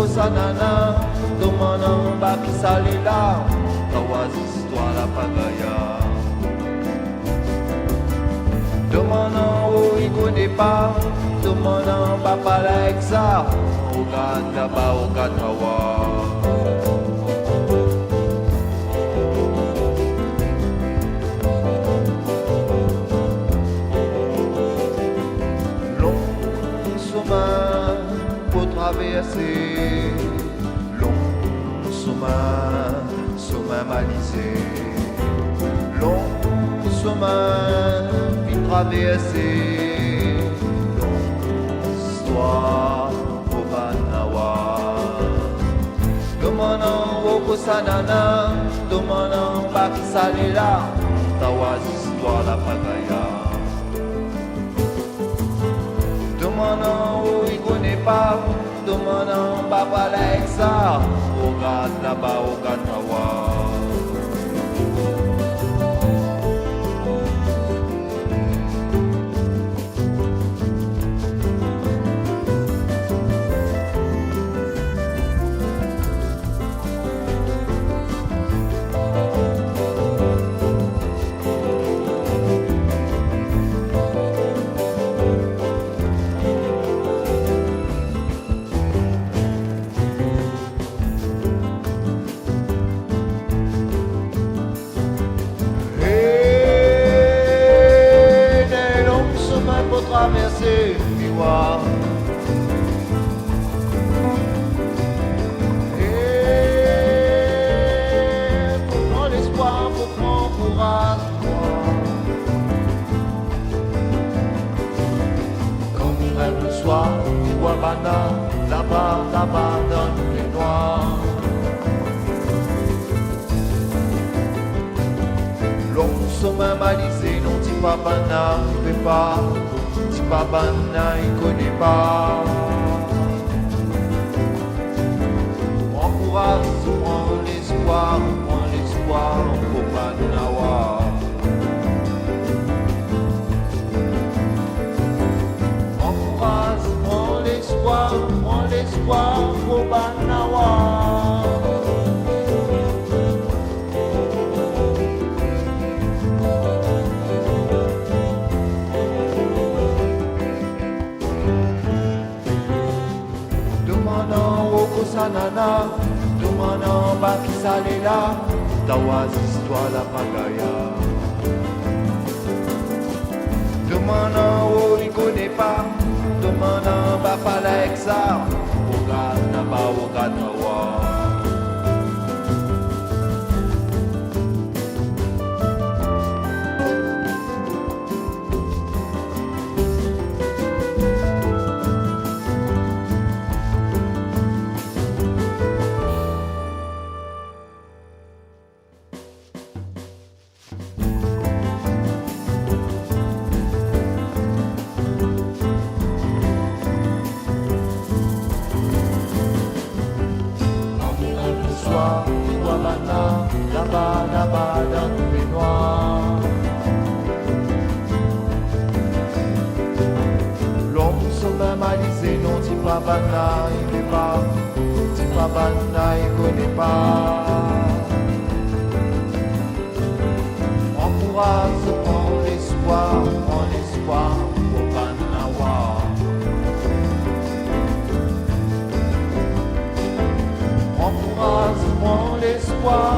wokosanana Domana bakisalela Tawazistoire la pagaya Domana o ikonepa Domana bapala eksa Oganda ba ogatawa traverser long chemin balisé, long chemin puis traverser, longue histoire au Banawa. Demandant au Kosanana, demandant Bakisalela, Tawaz histoire la pagaya. Demandant où il connaît pas. Demandant Baba Lexa, Ogat là-bas, Ogatawa. Traverser le miroir et pour prendre l'espoir, pour prendre courage quand on rêve le soir, tu vois Bana, là-bas dans les noirs long sommeil balisé, non dis pas Bana, ne fais pas Babana, il connaît pas. On courage, prend l'espoir pour Banawa. On courage, prend l'espoir pour Banawa. Sanana, Domana Bakisalela, Tawaz histoire la pagaya. Domana o il connaît pas, Domana Bapala Exa, Ogana ba Ogatawa. Là-bas dans les noirs l'homme sommeil malisé, non dis pas Bana, il n'est pas dis pas Bana, il connaît pas on pourra se prendre l'espoir pour Banawa on pourra se prendre l'espoir